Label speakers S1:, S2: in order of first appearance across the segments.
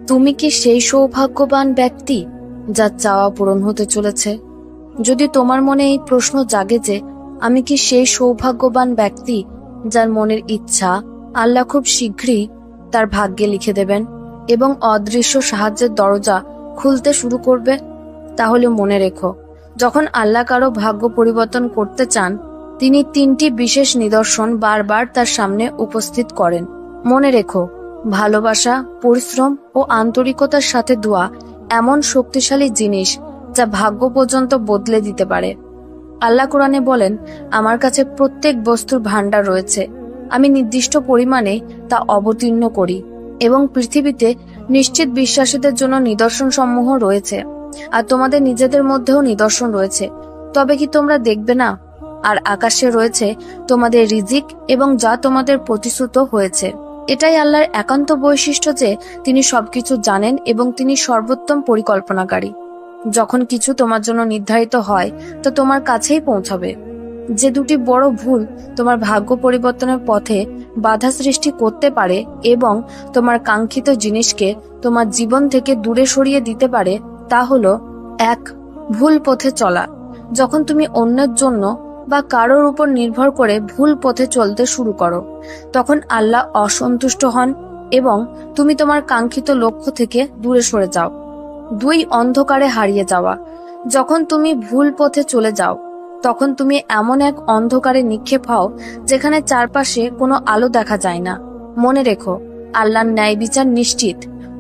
S1: তুমি কি সেই সৌভাগ্যবান ব্যক্তি যার চাওয়া পূরণ হতে চলেছে? যদি তোমার মনে এই প্রশ্ন জাগে যে আমি কি সেই সৌভাগ্যবান ব্যক্তি যার মনের ইচ্ছা আল্লাহ খুব শীঘ্রই তার ভাগ্যে লিখে দেবেন এবং অদৃশ্য সাহায্যের দরজা খুলতে শুরু করবে, তাহলে মনে রেখো, যখন আল্লাহ কারো ভাগ্য পরিবর্তন করতে চান, তিনি 3টি বিশেষ নিদর্শন বারবার তার সামনে উপস্থিত করেন। মনে রেখো, ভালোবাসা, পরিশ্রম ও আন্তরিকতার সাথে দোয়া এমন শক্তিশালী জিনিস যা ভাগ্য পর্যন্ত বদলে দিতে পারে। আল্লাহ কোরআনে বলেন, আমার কাছে প্রত্যেক বস্তুর ভান্ডার রয়েছে, আমি নির্দিষ্ট পরিমাণে তা অবতীর্ণ করি এবং পৃথিবীতে নিশ্চিত বিশ্বাসীদের জন্য নিদর্শন সমূহ রয়েছে, আর তোমাদের নিজেদের মধ্যেও নিদর্শন রয়েছে। তবে কি তোমরা দেখবে না? আর আকাশে রয়েছে তোমাদের রিজিক এবং যা তোমাদের প্রতিশ্রুত হয়েছে। এটাই আল্লাহর একান্ত বৈশিষ্ট্য যে তিনি সবকিছু জানেন এবং তিনি সর্বোত্তম পরিকল্পনাকারী। যখন কিছু তোমার জন্য নির্ধারিত হয় তা তোমার কাছেই পৌঁছাবে। যে 2টি বড় ভুল তোমার ভাগ্য পরিবর্তনের পথে বাধা সৃষ্টি করতে পারে এবং তোমার কাঙ্ক্ষিত জিনিসকে তোমার জীবন থেকে দূরে সরিয়ে দিতে পারে, তা হলো 1. ভুল পথে চলা। যখন তুমি অন্যের জন্য বা কারোর উপর নির্ভর করে ভুল পথে চলতে শুরু করো, তখন আল্লাহ অসন্তুষ্ট হন এবং তুমি তোমার কাঙ্ক্ষিত লক্ষ্য থেকে দূরে সরে যাও। 2. অন্ধকারে হারিয়ে যাওয়া। যখন তুমি ভুল পথে চলে যাও, তখন তুমি এমন এক অন্ধকারে নিক্ষেপ হও যেখানে চারপাশে কোনো আলো দেখা যায় না। মনে রেখো, আল্লাহর ন্যায় বিচার নিশ্চিত।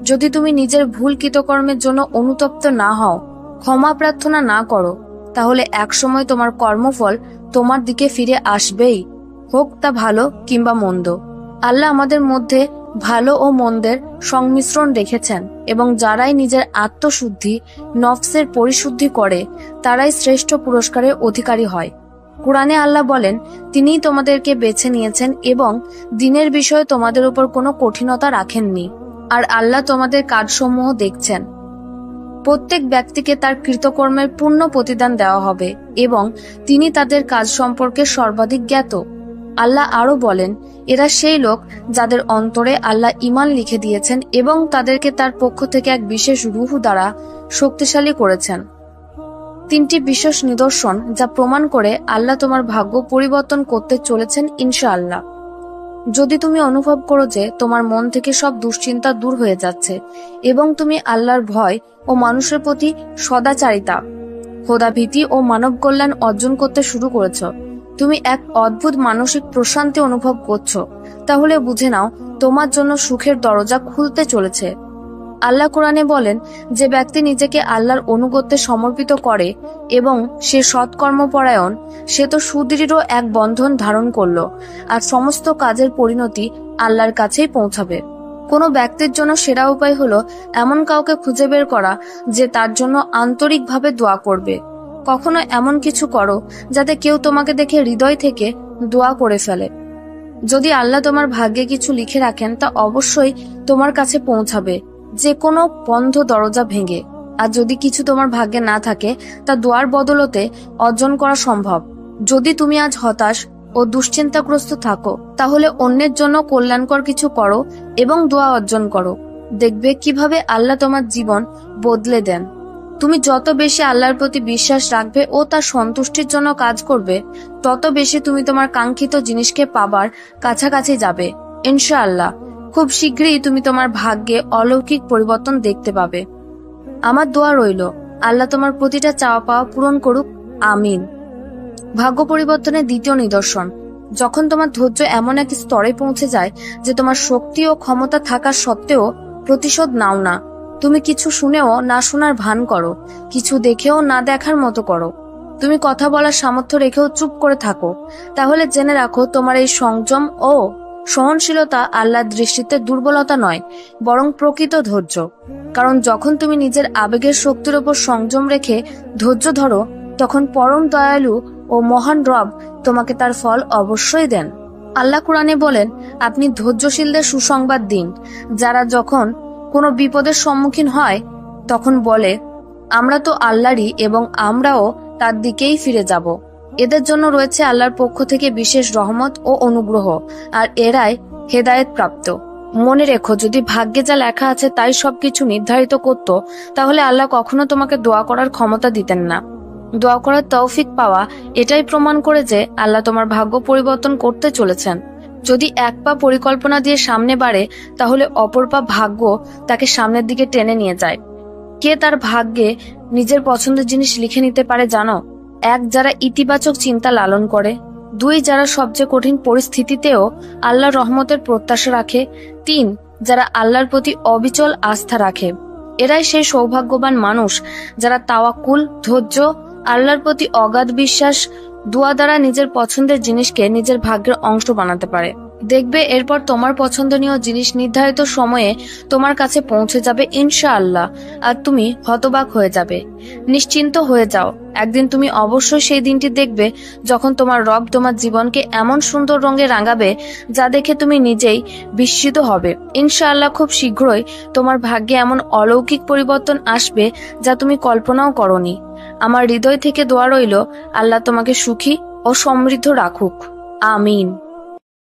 S1: যদি তুমি নিজের ভুল কৃতকর্মের জন্য অনুতপ্ত না হও, ক্ষমা প্রার্থনা না করো, তাহলে একসময় তোমার কর্মফল তোমার দিকে ফিরে আসবেই, হোক তা ভালো কিংবা মন্দ। আল্লাহ আমাদের মধ্যে ভালো ও মন্দের সংমিশ্রণ রেখেছেন এবং যারাই নিজের আত্মশুদ্ধি, নফসের পরিশুদ্ধি করে, তারাই শ্রেষ্ঠ পুরস্কারের অধিকারী হয়। কুরআনে আল্লাহ বলেন, তিনিই তোমাদেরকে বেছে নিয়েছেন এবং দিনের বিষয়ে তোমাদের উপর কোনো কঠিনতা রাখেননি, আর আল্লাহ তোমাদের কাজসমূহ দেখছেন। প্রত্যেক ব্যক্তিকে তার কৃতকর্মের পূর্ণ প্রতিদান দেওয়া হবে এবং তিনি তাদের কাজ সম্পর্কে সর্বাধিক জ্ঞাত। আল্লাহ আরো বলেন, এরা সেই লোক যাদের অন্তরে আল্লাহ ঈমান লিখে দিয়েছেন এবং তাদেরকে তার পক্ষ থেকে এক বিশেষ রূহ দ্বারা শক্তিশালী করেছেন। 3টি বিশেষ নিদর্শন যা প্রমাণ করে আল্লাহ তোমার ভাগ্য পরিবর্তন করতে চলেছেন ইনশাআল্লাহ। যদি তুমি অনুভব করো যে তোমার মন থেকে সব দুশ্চিন্তা দূর হয়ে যাচ্ছে এবং তুমি আল্লাহর ভয় ও মানুষের প্রতি সদাচারিতা, খোদাভীতি ও মানব কল্যাণ অর্জন করতে শুরু করেছ, তুমি এক অদ্ভুত মানসিক প্রশান্তি অনুভব করছো, তাহলে বুঝে নাও তোমার জন্য সুখের দরজা খুলতে চলেছে। আল্লাহ কোরআনে বলেন, যে ব্যক্তি নিজেকে আল্লাহর অনুগত্যে সমর্পিত করে এবং সে সৎকর্মপরায়ণ, সে তো সুদৃঢ় এক বন্ধন ধারণ করলো, আর সমস্ত কাজের পরিণতি আল্লাহর কাছেই পৌঁছাবে। কোনো ব্যক্তির জন্য সেরা উপায় হলো এমন কাউকে খুঁজে বের করা যে তার জন্য আন্তরিকভাবে দোয়া করবে। কখনো এমন কিছু করো যাতে কেউ তোমাকে দেখে হৃদয় থেকে দোয়া করে ফেলে। যদি আল্লাহ তোমার ভাগ্যে কিছু লিখে রাখেন, তা অবশ্যই তোমার কাছে পৌঁছাবে, যে কোনো বন্ধ দরজা ভেঙে। আর যদি কিছু তোমার ভাগ্যে না থাকে, তা দোয়ার বদলতে অর্জন করা সম্ভব। যদি তুমি আজ হতাশ ও দুশ্চিন্তাগ্রস্ত থাকো, তাহলে অন্যের জন্য কল্যাণকর কিছু করো এবং দোয়া অর্জন করো। দেখবে কিভাবে আল্লাহ তোমার জীবন বদলে দেন। তুমি যত বেশি আল্লাহর প্রতি বিশ্বাস রাখবে ও তার সন্তুষ্টির জন্য কাজ করবে, তত বেশি তুমি তোমার কাঙ্ক্ষিত জিনিসকে পাবার কাছাকাছি যাবে ইনশাআল্লাহ। খুব শীঘ্রই তুমি তোমার ভাগ্যে অলৌকিক পরিবর্তন দেখতে পাবে। আমার দোয়া রইল, আল্লাহ তোমার প্রতিটা চাওয়া পাওয়া পূরণ করুক, আমিন। ভাগ্য পরিবর্তনের 2য় নিদর্শন। যখন তোমার ধৈর্য এমন এক স্তরে পৌঁছে যায় যে তোমার শক্তি ও ক্ষমতা থাকা সত্ত্বেও প্রতিশোধ নাও না। তুমি কিছু শুনেও না শোনার ভান করো, কিছু দেখেও না দেখার মতো করো, তুমি কথা বলার সামর্থ্য রেখেও চুপ করে থাকো, তাহলে জেনে রাখো তোমার এই সংযম ও সহনশীলতা আল্লাহর দৃষ্টিতে দুর্বলতা নয়, বরং প্রকৃত ধৈর্য। কারণ যখন তুমি নিজের আবেগের শক্তির উপর সংযম রেখে ধৈর্য ধরো, তখন পরম দয়ালু ও মহান রব তোমাকে তার ফল অবশ্যই দেন। আল্লাহ কুরআনে বলেন, আপনি ধৈর্যশীলদের সুসংবাদ দিন, যারা যখন কোনো বিপদের সম্মুখীন হয় তখন বলে, আমরা তো আল্লাহরই এবং আমরাও তার দিকেই ফিরে যাব। এদের জন্য রয়েছে আল্লাহর পক্ষ থেকে বিশেষ রহমত ও অনুগ্রহ, আর এরাই হেদায়েত প্রাপ্ত। মনে রেখো, যদি ভাগ্যে যা লেখা আছে তাই সবকিছু নির্ধারিত করত, তাহলে আল্লাহ কখনো তোমাকে দোয়া করার ক্ষমতা দিতেন না। দোয়া করার তৌফিক পাওয়া এটাই প্রমাণ করে যে আল্লাহ তোমার ভাগ্য পরিবর্তন করতে চলেছেন। যদি এক পা পরিকল্পনা দিয়ে সামনে বাড়ে, তাহলে অপর পা ভাগ্য তাকে সামনের দিকে টেনে নিয়ে যায়। কে তার ভাগ্যে নিজের পছন্দের জিনিস লিখে নিতে পারে জানো? 1, যারা ইতিবাচক চিন্তা লালন করে। 2, যারা সবচেয়ে কঠিন পরিস্থিতিতেও আল্লাহর রহমতের প্রত্যাশা রাখে। 3, যারা আল্লাহর প্রতি অবিচল আস্থা রাখে। এরাই সেই সৌভাগ্যবান মানুষ যারা তাওয়াক্কুল, ধৈর্য, আল্লাহর প্রতি অগাধ বিশ্বাস, দোয়া দ্বারা নিজের পছন্দের জিনিসকে নিজের ভাগ্যের অংশ বানাতে পারে। দেখবে এরপর তোমার পছন্দনীয় জিনিস নির্ধারিত সময়ে তোমার কাছে পৌঁছে যাবে ইনশাআল্লাহ, আর তুমি হতবাক হয়ে যাবে। নিশ্চিন্ত হয়ে যাও, একদিন তুমি অবশ্যই সেই দিনটি দেখবে যখন তোমার রব তোমার জীবনকে এমন সুন্দর রঙে রাঙাবে যা দেখে তুমি নিজেই বিস্মিত হবে। ইনশাআল্লাহ খুব শীঘ্রই তোমার ভাগ্যে এমন অলৌকিক পরিবর্তন আসবে যা তুমি কল্পনাও করনি। আমার হৃদয় থেকে দোয়া রইল, আল্লাহ তোমাকে সুখী ও সমৃদ্ধ রাখুক। আমিন।